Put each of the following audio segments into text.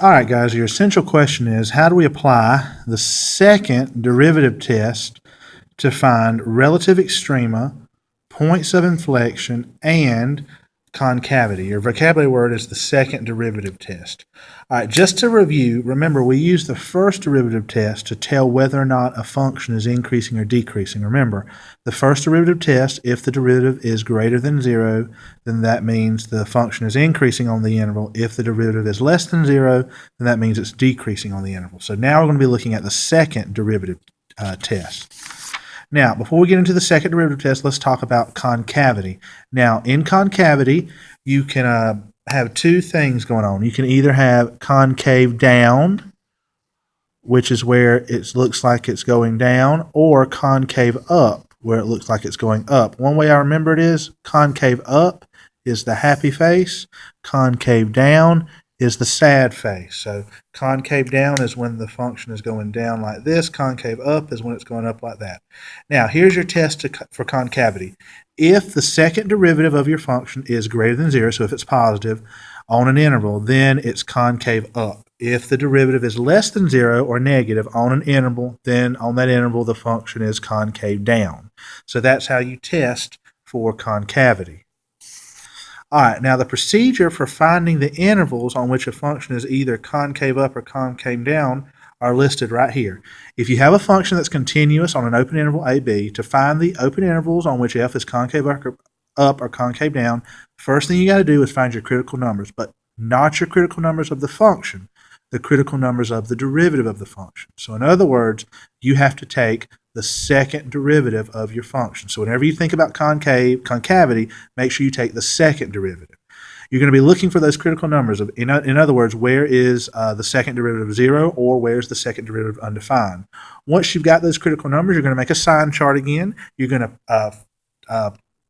All right, guys, your essential question is how do we apply the second derivative test to find relative extrema, points of inflection, and concavity? Your vocabulary word is the second derivative test. All right, just to review, remember we use the first derivative test to tell whether or not a function is increasing or decreasing. Remember, the first derivative test, if the derivative is greater than 0, then that means the function is increasing on the interval. If the derivative is less than 0, then that means it's decreasing on the interval. So now we're going to be looking at the second derivative test. Now, before we get into the second derivative test, let's talk about concavity. Now, in concavity, you can have two things going on. You can either have concave down, which is where it looks like it's going down, or concave up, where it looks like it's going up. One way I remember it is concave up is the happy face, concave down is the sad face. So concave down is when the function is going down like this. Concave up is when it's going up like that. Now, here's your test for concavity. If the second derivative of your function is greater than 0, so if it's positive on an interval, then it's concave up. If the derivative is less than 0 or negative on an interval, then on that interval the function is concave down. So that's how you test for concavity. All right, now the procedure for finding the intervals on which a function is either concave up or concave down are listed right here. If you have a function that's continuous on an open interval AB, to find the open intervals on which f is concave up or concave down, first thing you got to do is find your critical numbers, but not your critical numbers of the function, the critical numbers of the derivative of the function. So in other words, you have to take the second derivative of your function. So whenever you think about concavity, make sure you take the second derivative. You're going to be looking for those critical numbers. In other words, where is the second derivative of 0, or where's the second derivative undefined? Once you've got those critical numbers, you're going to make a sign chart again. You're going to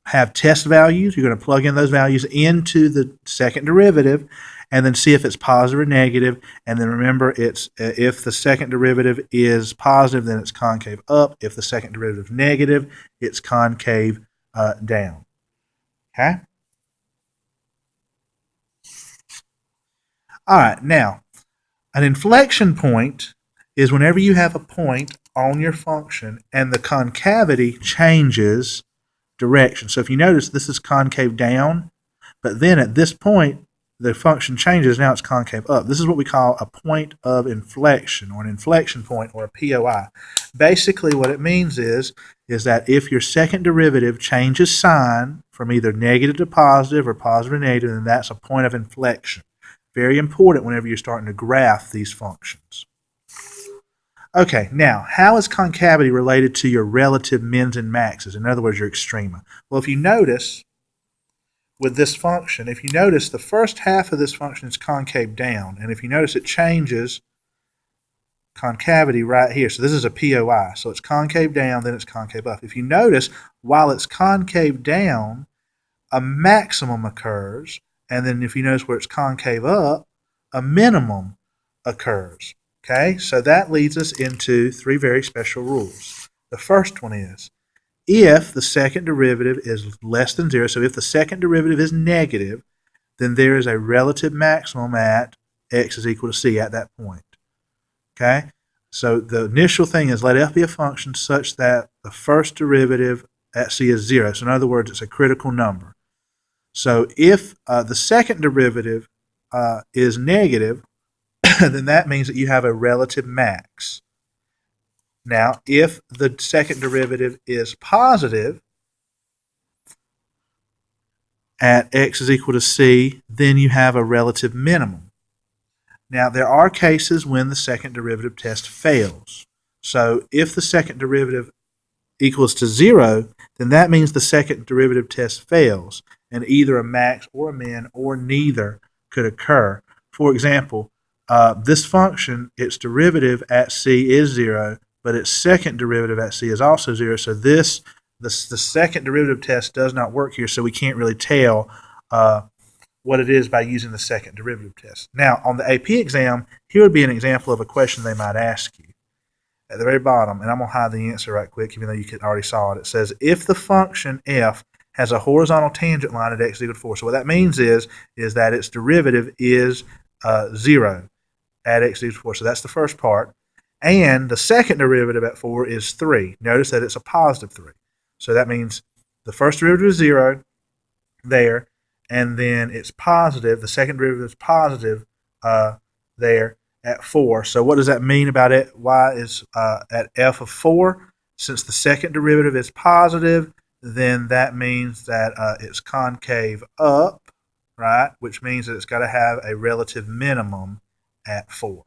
have test values. You're going to plug in those values into the second derivative and then see if it's positive or negative. And then remember, it's if the second derivative is positive, then it's concave up. If the second derivative is negative, it's concave down. Okay? All right, now, an inflection point is whenever you have a point on your function and the concavity changes direction. So if you notice, this is concave down, but then at this point, the function changes. Now it's concave up. This is what we call a point of inflection, or an inflection point, or a POI. Basically, what it means is that if your second derivative changes sign from either negative to positive or positive to negative, then that's a point of inflection. Very important whenever you're starting to graph these functions. Okay, now, how is concavity related to your relative mins and maxes? In other words, your extrema. Well, if you notice with this function, if you notice the first half of this function is concave down, and if you notice it changes concavity right here. So this is a POI. So it's concave down, then it's concave up. If you notice, while it's concave down, a maximum occurs, and then if you notice where it's concave up, a minimum occurs. Okay, so that leads us into three very special rules. The first one is, if the second derivative is less than 0, so if the second derivative is negative, then there is a relative maximum at x is equal to c at that point. Okay, so the initial thing is let f be a function such that the first derivative at c is 0. So in other words, it's a critical number. So if the second derivative is negative, then that means that you have a relative max. Now, if the second derivative is positive at x is equal to c, then you have a relative minimum. Now, there are cases when the second derivative test fails. So if the second derivative equals to 0, then that means the second derivative test fails, and either a max or a min or neither could occur. For example, this function, its derivative at c is 0, but its second derivative at c is also 0. So the second derivative test does not work here, so we can't really tell what it is by using the second derivative test. Now, on the AP exam, here would be an example of a question they might ask you. At the very bottom, and I'm going to hide the answer right quick, even though you already saw it. It says, if the function f has a horizontal tangent line at x equal to 4. So what that means is that its derivative is 0. at x equals 4. So that's the first part. And the second derivative at 4 is 3. Notice that it's a positive 3. So that means the first derivative is 0 there, and then it's positive. The second derivative is positive there at 4. So what does that mean about it? Y is at f of 4. Since the second derivative is positive, then that means that it's concave up, right? Which means that it's got to have a relative minimum at 4.